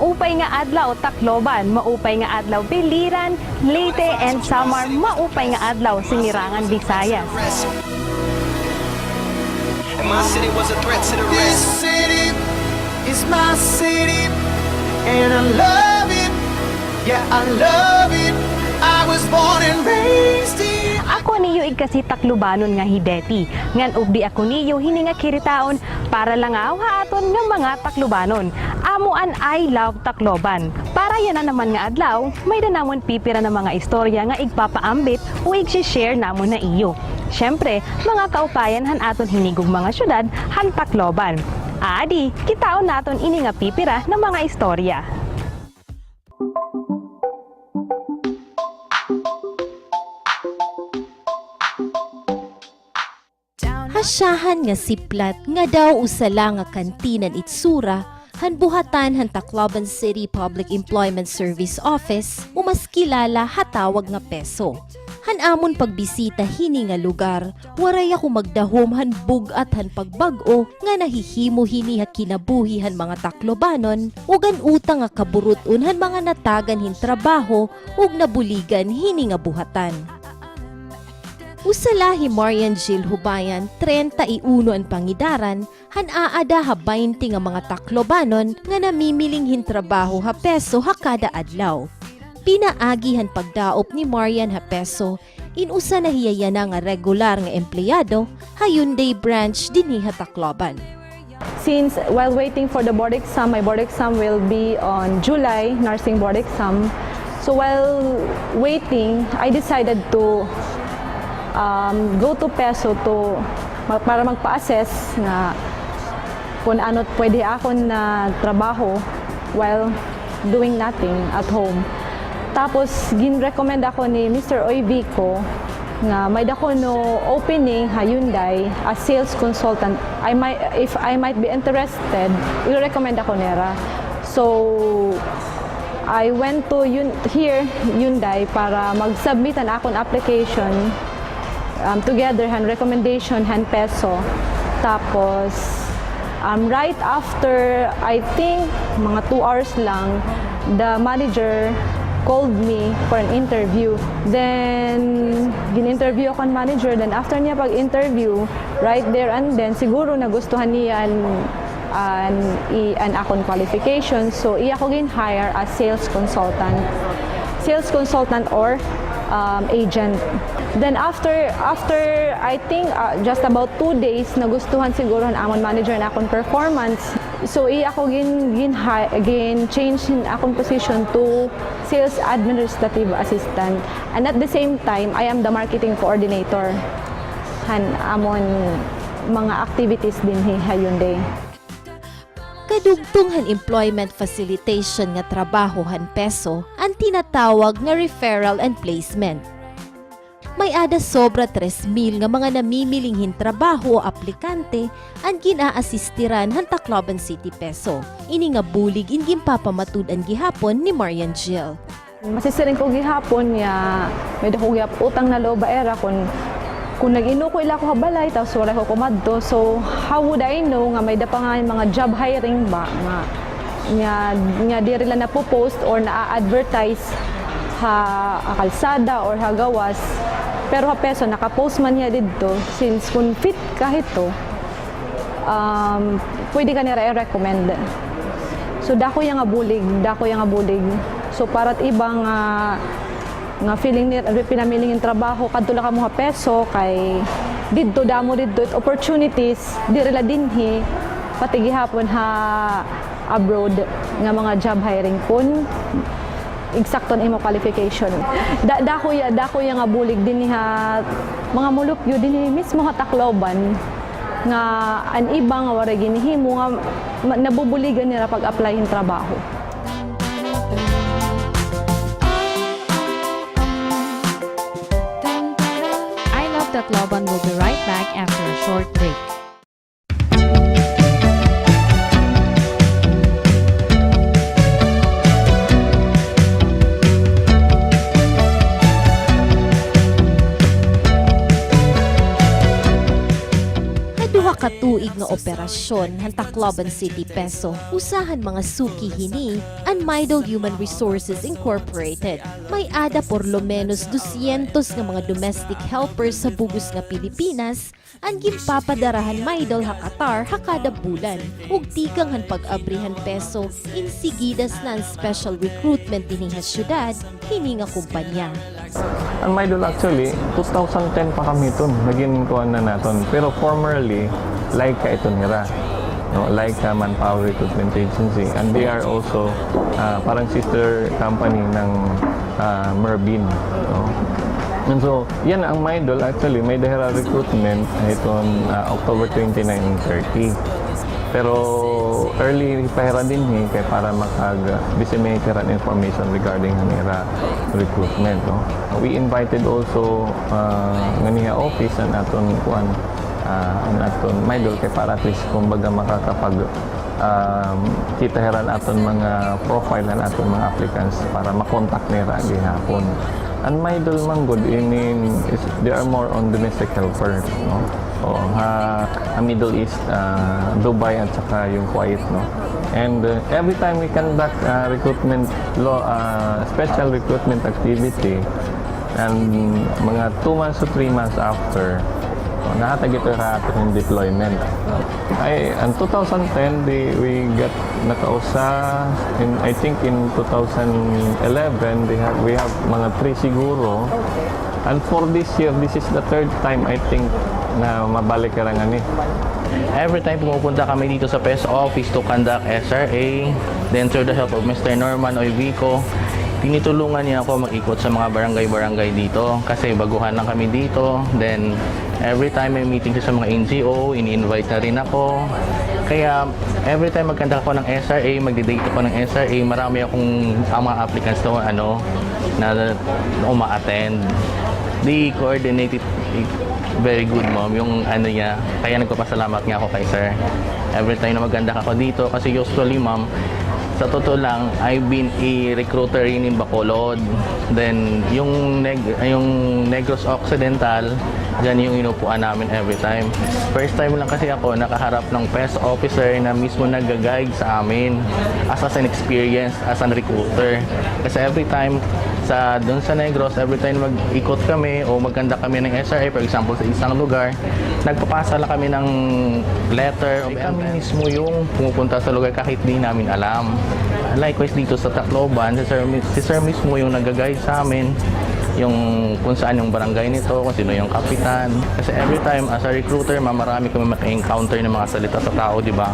Maupay nga adlaw Tacloban, maupay nga adlaw Biliran, Leyte and Samar, maupay nga adlaw Singirangan, Visayas. My city was a threat to the rest. This city is my city, and I love it. Yeah, I love it. I was born and raised here. Ako niyo igkasi Taclobanon nga hideti. Ngan ubdi ako niyo hininga kiritaon para lang haton nga mga Taclobanon. Amuan I love Tacloban. Para yan na naman nga adlaw, may danamon pipira na mga istorya nga igpapaambit o ig-share namon na iyo. Siyempre, mga kaupayan han aton hinigog mga syudad han Tacloban. Adi, kitaon naton ini nga pipira ng mga istorya. Hasyahan nga siplat nga daw usala nga kantinan itsura han buhatan han Tacloban City Public Employment Service Office o mas kilala hatawag nga peso. Han amon pagbisita hini nga lugar, waray ako magdahom han bugat han pagbag-o nga nahihimo hini ha kinabuhi han mga Taclobanon ug an utang nga kaburuton han mga natagan hin trabaho ug nabuligan hini nga buhatan. Usalahi Marian Jill Hubayan, 31 ang pangidaran, han aada ha 20 nga mga Taclobanon nga namimiling hin trabaho ha peso ha kada adlaw. Pinaagihan pagdaop ni Marian ha peso, inusa na hiyayana nga regular nga empleyado ha Hyundai branch dinhi ha Tacloban. Since while waiting for the board exam, my board exam will be on July, nursing board exam. So while waiting, I decided to go to Peso para magpa-assess na kung ano pwede ako na trabaho while doing nothing at home. Tapos gin-recommend ako ni Mr. Oyvico nga may dako no opening ha Hyundai as sales consultant. If I might be interested, i-recommend ako nera. So I went to Hyundai para mag-submit an akong application together han recommendation han peso. Tapos right after I think mga 2 hours lang, the manager called me for an interview. Then gin-interview ako ang manager. Then after niya pag-interview, right there and then siguro nagustuhan niya an akong qualification. So iya ko gin-hire as sales consultant or agent. Then after I think just about 2 days nagustuhan siguro ang amon manager na akong performance. So ako change in akong position to sales administrative assistant, and at the same time I am the marketing coordinator han amon mga activities din hi Hyundai. Kadugtong han employment facilitation nga trabaho han peso ang tinatawag nga referral and placement. May ada sobra 3,000 nga mga namimiling hin trabaho o aplikante ang gina-asistiran han Tacloban City Peso. Ini nga bulig ingin papamatud ang gihapon ni Marian Jill. Masisiring ko gihapon niya may dako gyap utang na loob era kung nag-ino ko ila ko balay tapos wala ko kumadto. So how would I know nga may da pa nga mga job hiring ba nga diri la na po-post or na-advertise ha kalsada or ha gawas. Pero ha peso naka-post man niya didto, since kung fit kahit to pwede ka nira i-recommend. So dako yang nga bulig. So para't ibang nga feeling ni pinamiling yung trabaho kadto la ka mo ha peso kay didto damo didto opportunities diri la dinhi pati gihapon ha abroad nga mga job hiring kun eksakto na imo qualification. Dako ya nga bulig din ha mga mulupyo din mismo ha Tacloban nga an iba nga wara ginihimo nga nabubuligan nila pag-apply hin trabaho. I Love Tacloban will be right back after a short break. katuig nga operasyon han Tacloban City Peso. Usahan mga suki hini an Midol Human Resources Incorporated. May ada por lo menos 200 nga mga domestic helpers sa bugos nga Pilipinas ang gimpapadarahan Midol ha Qatar ha kada bulan. Ug tikang han pag-abrihan peso insigidas na ang special recruitment dinhi ha syudad hini nga kumpanya. Ang Midol actually, 2010 pa kami ito, naging kuhan na natin. Pero formerly, Laika ito nira. No, Laika Manpower Recruitment Agency. And they are also parang sister company ng Merbein. No? And so, yan ang Midol actually, may dahera recruitment itong October 29 and 30. Pero early pahira din kaya para makag-disseminate ran information regarding hanira recruitment. No? We invited also nganiya office ang aton kuan ang aton Midol kay para at least kumbaga makakapag kita heran aton mga profile ng aton mga applicants para makontak nila gihapon. Ang Midol manggod they are more on domestic helper, no? O ang Middle East, Dubai at saka yung Kuwait, no? And every time we conduct recruitment special recruitment activity and mga 2 months to 3 months after nahatag ito yung deployment. Ang 2010 we got nakausa I think in 2011 we have mga 3 siguro, and for this year this is the 3rd time I think na mabalik karangan Every time pumupunta kami dito sa PES office to conduct SRA, then through the help of Mr. Norman Oyvico, tinitulungan niya ako mag-ikot sa mga barangay-barangay dito kasi baguhan lang kami dito. Then every time may meeting sa mga NGO, ini-invite na rin ako. Kaya every time mag-conduct ako ng SRA, magdi-date ako ng SRA, marami akong mga applicants na uma-attend. They coordinated very good, ma'am, yung niya. Kaya nagpapasalamat nga ako kay sir. Every time na maganda ako dito kasi usually, ma'am, sa totoo lang, I've been a recruiter in Bacolod. Then yung Negros Occidental, dyan yung inupuan namin every time. First time lang kasi ako nakaharap ng PES officer na mismo nag-guide sa amin as an experience as a recruiter. Kasi every time doon sa Negros, every time mag-ikot kami o magkanda kami ng SRA, for example, sa isang lugar, nagpapasa lang kami ng letter. Kami mismo yung pumupunta sa lugar kahit di namin alam. Likewise dito sa Tacloban, si sir mismo yung nag-guide sa amin yung kung saan yung barangay nito, kung sino yung kapitan. Kasi every time as a recruiter, marami kami maka-encounter ng mga salita sa tao, di ba?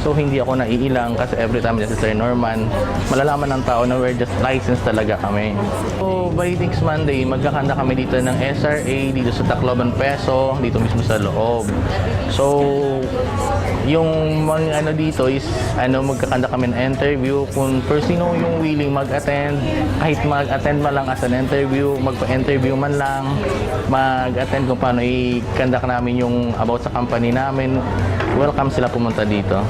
So hindi ako naiilang kasi every time si Sir Norman, malalaman ng tao na we're just licensed talaga kami. So by next Monday, magkakanda kami dito ng SRA dito sa Tacloban Peso, dito mismo sa loob. So yung mga dito is magkakanda kami ng interview kung sino yung willing mag-attend, kahit mag-attend man lang as an interview, magpa-interview man lang, mag-attend kung paano i-conduct namin yung about sa company namin. Welcome sila pumunta dito.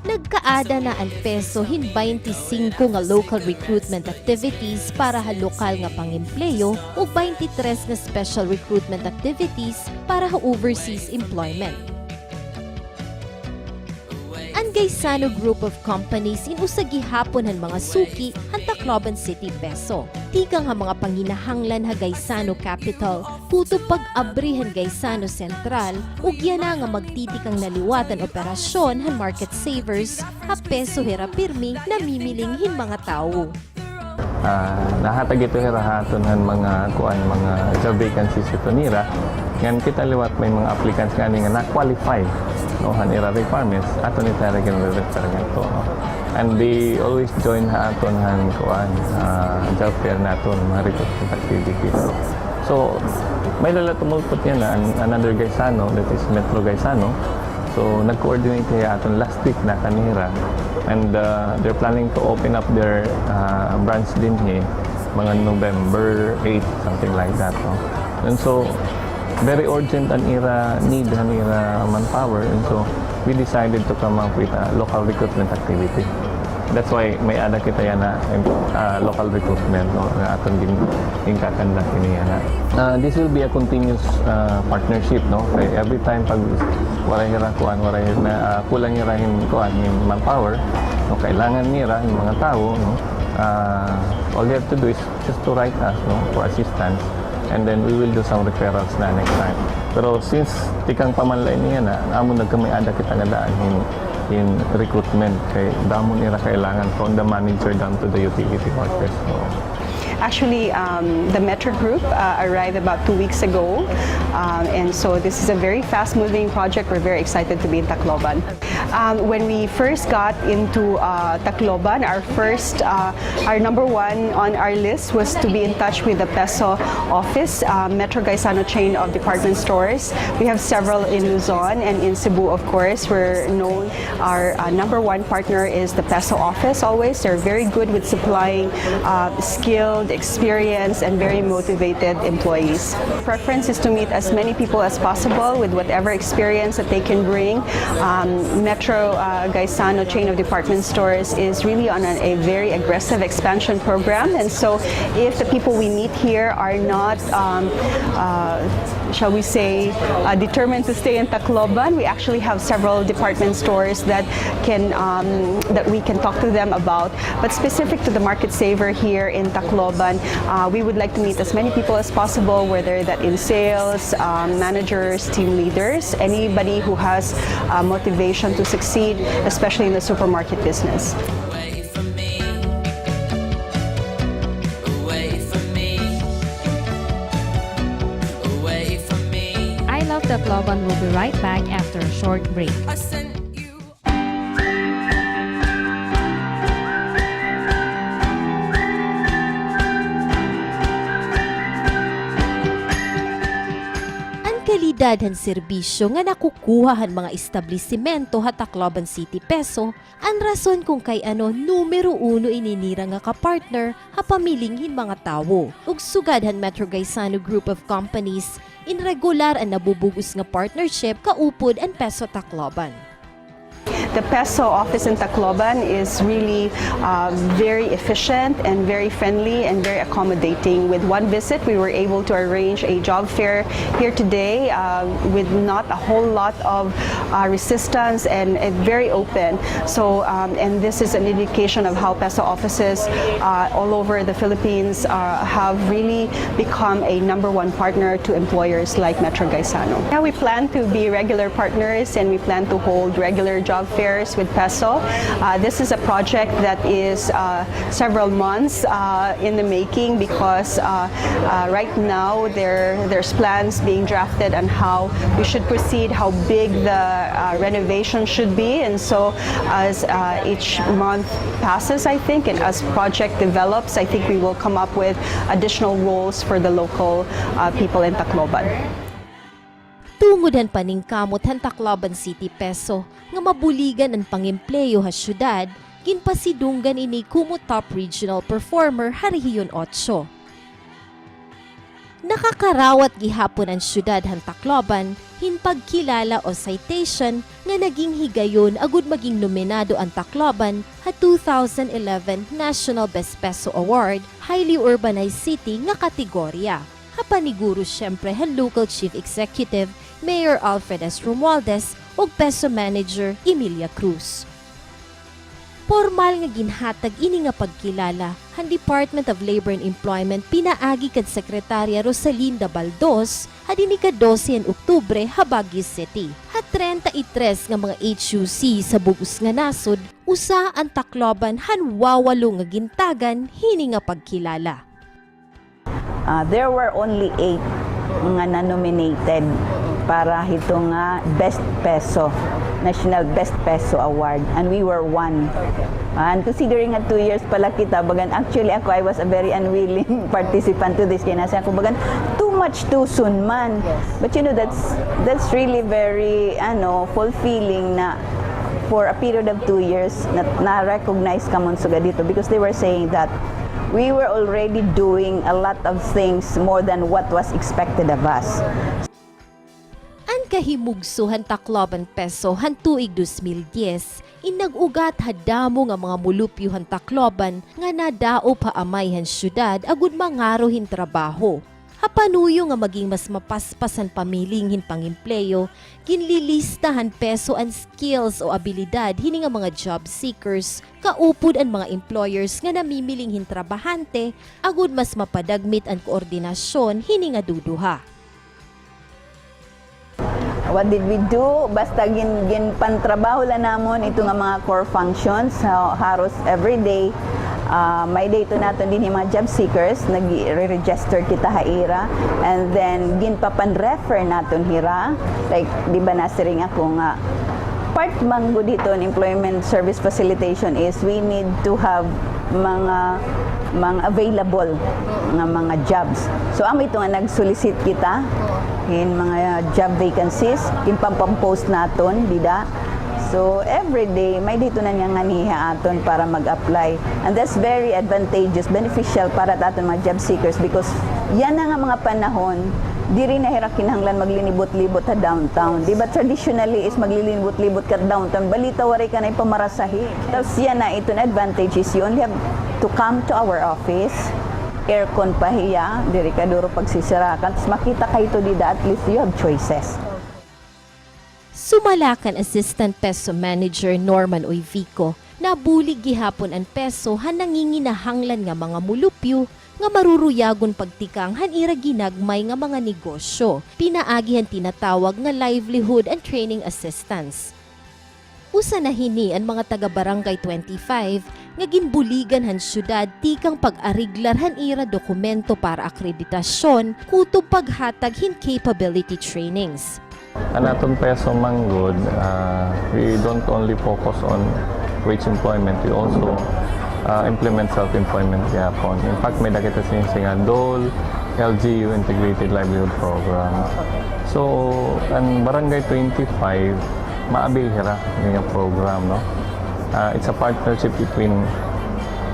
Nagkaada na ang peso hin 25 nga local recruitment activities para ha lokal nga pang-empleyo ug 23 nga special recruitment activities para ha overseas employment. Ang Gaisano Group of Companies inusagihapon han mga suki han Tacloban City Peso. Tikang ha mga panginahanglan ha Gaisano Capital, puto pag-abri han Gaisano Central, ug yan na nga magtitikang naliwatan operasyon han market savers ha Peso Hirapirmi na mimiling hin mga tao. Nahatag ito hirahaton han mga job vacancies ito nira. Yan kita liwat may mga applicants nga na-qualify no hanira requirements ato ni tayo requirement to, no? And they always join aton han job fair naton mga recruitment activities. So may tumulpot yan na another Gaisano, that is Metro Gaisano. So nag-coordinate kaya aton last week na kanira, and they're planning to open up their branch din mga November 8, something like that, no? And so very urgent ang need manpower, and so we decided to come up with a local recruitment activity. That's why may ada kita yan na local recruitment, no, na aton ikakandak niya na. This will be a continuous partnership, no? Kaya every time pag waray hira kuan, kulang hirahin kuan yung manpower, no? Kailangan nira yung mga tao, no? All they have to do is just to write us, no? For assistance, and then we will do some referrals na next time. Pero since tikang pamanlay niya na, amo nagkamay ada kita nga daan in recruitment kay damo nila kailangan from the manager down to the utility workers. So, Actually, the Metro Group arrived about 2 weeks ago, and so this is a very fast-moving project. We're very excited to be in Tacloban. When we first got into Tacloban, our number one on our list was to be in touch with the Peso office, Metro Gaisano chain of department stores. We have several in Luzon and in Cebu, of course. We're known. Our number one partner is the Peso office. Always, they're very good with supplying skilled, experienced, and very motivated employees. Preference is to meet as many people as possible with whatever experience that they can bring. Metro Gaisano chain of department stores is really on a very aggressive expansion program, and so if the people we meet here are not, shall we say, determined to stay in Tacloban, we actually have several department stores that we can talk to them about. But specific to the market saver here in Tacloban, we would like to meet as many people as possible, whether that in sales, managers, team leaders, anybody who has motivation to succeed, especially in the supermarket business. Away from me, away from me, away from me. I Love Tacloban will be right back after a short break. I sent you. Kalidad han serbisyo nga nakukuha han mga establisimento ha Tacloban City Peso, ang rason kung kay ano numero 1 ininira nga ka-partner ha pamilinghin mga tawo. Ug sugad han Metro Gaisano Group of Companies, in regular ang nabubugos nga partnership kaupod ang Peso Tacloban. The Peso office in Tacloban is really very efficient and very friendly and very accommodating. With one visit, we were able to arrange a job fair here today with not a whole lot of resistance and very open. So, and this is an indication of how Peso offices all over the Philippines have really become a number one partner to employers like Metro Gaisano. Yeah, we plan to be regular partners and we plan to hold regular job fairs with Peso. This is a project that is several months in the making because right now there's plans being drafted on how we should proceed, how big the renovation should be, and so as each month passes, I think, and as project develops, I think we will come up with additional roles for the local people in Tacloban. Tungod han paningkamot han Tacloban City Peso nga mabuligan ang pangempleyo ha syudad, ginpasidunggan ini kumo top regional performer ha Rehiyon 8. Nakakarawat gihapon ang syudad han Tacloban hinpagkilala o citation nga naging higayon agud maging nominado ang Tacloban ha 2011 National Best Peso Award Highly Urbanized City nga kategorya. Hapaniguro syempre han local chief executive Mayor Alfred S. Romualdez o Peso Manager Emilia Cruz. Formal nga ginhatag ini nga pagkilala han Department of Labor and Employment pinaagi kad Sekretarya Rosalinda Baldos ha dinhi ka 12 Oktubre ha Baguio City. Ha 33 nga mga HUC sa bugos nga nasod, usa ang Tacloban han wawalo nga gintagan hini nga pagkilala. There were only 8 nga na-nominated para hito nga Best Peso, National Best Peso Award, and we were one. And considering nga 2 years pala kita, bagan actually ako, I was a very unwilling participant to this, kaya nasa ako bagan too much too soon man. But you know, that's really very fulfilling na for a period of 2 years na-recognize ka mon suga dito, because they were saying that we were already doing a lot of things more than what was expected of us. Ang Pagkahimugso han Tacloban peso han tuig 2010, inag-ugat hadamo nga mga mulupyo han Tacloban nga nadao pa amay han syudad agud mangaro hin trabaho. Hapanuyo nga maging mas mapaspasan pamiling hin pangimpleyo, ginlilistahan peso ang skills o abilidad hini nga mga job seekers, kaupod ang mga employers nga namimiling hin trabahante, agud mas mapadagmit ang koordinasyon hini nga duduha. What did we do? Basta gin pantrabaho lang namon ito nga mga core functions haros everyday. May day to naton din yung mga job seekers, nag-register kita haira, and then ginpapan-refer naton hira. Like, di ba nasiring ako nga, part manggo dito in employment service facilitation is we need to have mga available nga mga jobs. So amo ito nga nag-solicit kita in mga job vacancies, impampost naton, dida. So every day may dito na niya nga aton para mag-apply, and that's very advantageous, beneficial para sa aton mga job seekers because yan na nga mga panahon diri na hira kinahanglan maglinibot-libot sa downtown. Di ba traditionally is maglinibot-libot ka downtown, balita wari ka na ipamarasahi. Tapos yan na ito na advantage is you only have to come to our office, aircon pa hiya, diri ka duro pagsisirakan, tapos makita kayo to dida, at least you have choices. Sumalakan Assistant Peso Manager Norman Oyvico na bulig gihapon ang peso han nanginginahanglan nga mga mulupyo nga maruruyagon pagtikang han ira ginagmay nga mga negosyo. Pinaagihan tinatawag nga livelihood and training assistance. Usa na hini ang mga taga-barangay 25 nga ginbuligan han syudad tikang pag-ariglar han ira dokumento para akreditasyon kutob paghatag hin capability trainings. Anaton peso manggod, we don't only focus on wage employment, we also implement self-employment yapon. In fact, may nakita siya DOL, LGU Integrated Livelihood Program. So, ang Barangay 25, maabil hira yung program, no? It's a partnership between,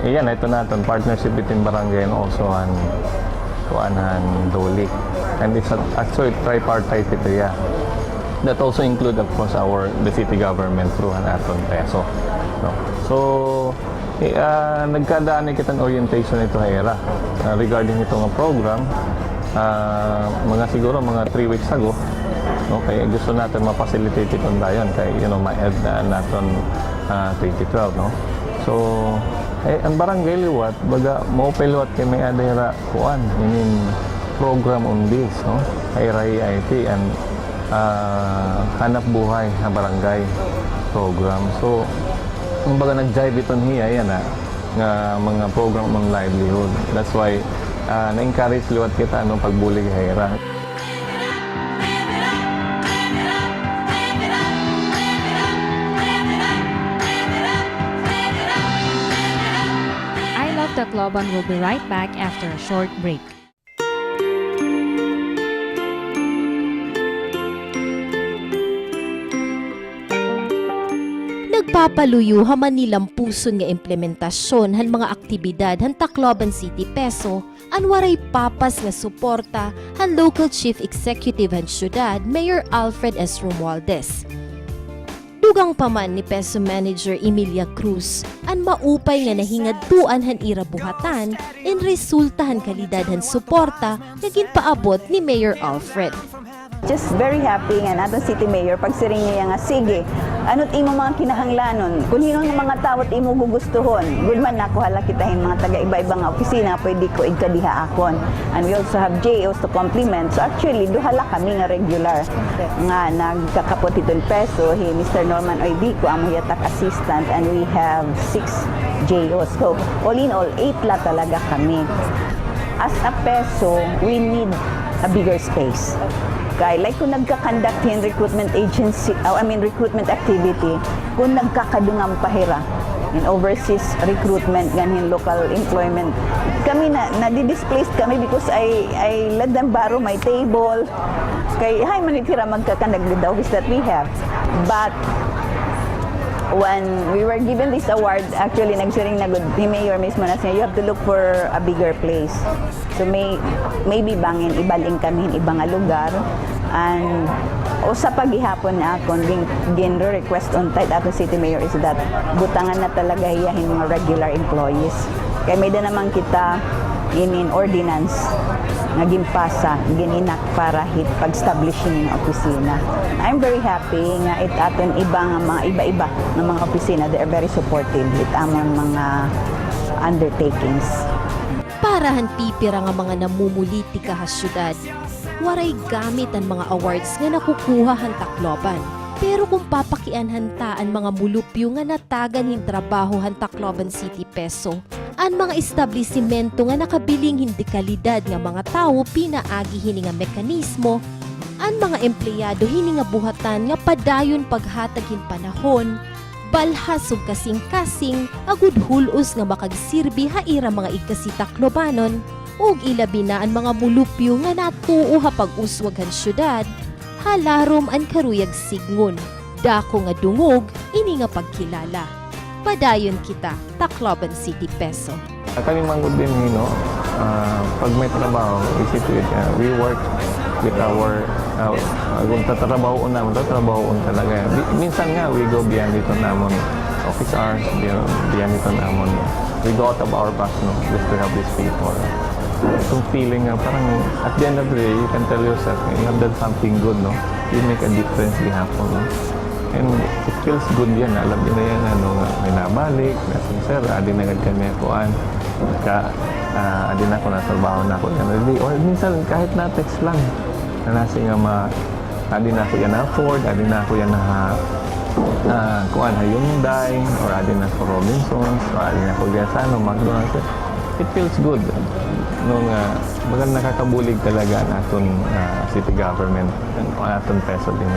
ito natin, partnership between barangay and also an DOLIC. And it's actually tripartite ito, yeah. That also include, of course, the city government through an aton peso. No? So, nagkadaan kitang orientation ito hera regarding itong program. Siguro mga 3 weeks ago, no? Kaya gusto natin ma-facilitate itong dayon kay ma-add na natin 2012. No? So, ang barangay liwat, baga maupay liwat kay may adahira kuan, in program on this, no? Ay IT and hanap buhay na barangay program. So, kumbaga nag-jive iton hiya yan nga mga program ng livelihood. That's why na-encourage liwat kita nung pagbulig hayra. I Love Tacloban will be right back after a short break. Nagpapaluyo haman nilang puson nga implementasyon han mga aktibidad han Tacloban City Peso an waray papas nga suporta han local chief executive han syudad Mayor Alfred S. Romualdez. Dugang paman ni Peso Manager Emilia Cruz an maupay nga nahingadtuan han ira buhatan in resulta han kalidad han suporta nga ginpaabot ni Mayor Alfred. Just very happy nga natong city mayor pagsiring niya nga sige ano't imo mga kinahanglanon kung hinong mga tawot imo gugustuhon good man nako hala kita hin mga taga iba-iba nga opisina pwede ko igkadiha akon, and we also have JOs to complement. So actually duhala kami nga regular nga nagkakapot itong peso hi Mr. Norman Oyvico amo yatak assistant, and we have 6 JOs. So all in all 8 la talaga kami. As a peso we need a bigger space. Like kung nagka-conduct yung recruitment recruitment activity, kung nagkakadungam pahira in overseas recruitment, ganyan local employment, kami na-displaced kami because I let them borrow my table. Kay hay manitira magka-conduct with the office that we have. But when we were given this award, actually nagsiring na good ni Mayor mismo na siya, you have to look for a bigger place. So maybe bangin ibaling kami in ibang lugar. And usa pa gihapon na akong gin-request on tight aton city mayor is that butangan na talaga hiyahin mga regular employees. Kaya may da naman kita in ordinance nga ginpasa, gininak para hit pag-establishing ng opisina. I'm very happy nga it aton mga iba-iba ng mga opisina, they are very supportive with among mga undertakings. Parahan pipira nga mga namumulitika ha syudad. Waray gamit ang mga awards nga nakukuha han Tacloban. Pero kung papakianhantaan mga mulupyo nga natagan hin trabaho han Tacloban City Peso, ang mga establisimento nga nakabiling hindi kalidad nga mga tao pinaagi hini nga mekanismo, ang mga empleyado hini nga buhatan nga padayon paghatagin panahon, balhas ug kasing-kasing agud hulos nga makagsirbi haira mga igkasi Taclobanon, ug ilabi na ang mga mulupyo nga natuo ha pag-uswag han syudad, halarom ang karuyag signon, dako nga dungog ini nga pagkilala. Padayon kita, Tacloban City Peso. Kami manggod din, pag may trabaho, we work with our, kung tatrabahoon naman, tatrabahoon talaga. Minsan nga, we go beyond dito namon office hours, beyond dito namon. We go out of our past, just to help these people. Itong feeling nga, parang at the end of the day, you can tell yourself, you have done something good, no? You make a difference gihapon, no? And it feels good yan. Alam niyo na yan, may nabalik, sir, adi na agad kami kuan. Adi na ako, natrabaho na ako. Or minsan, kahit na text lang, na nasi nga adi na ako yan na-afford, adi na ako yan kuan ha Hyundai, or adi na ako Robinsons, or adi na ako yan sa McDonald's. It feels good. Bagang nakakabulig talaga naton city government, aton peso din.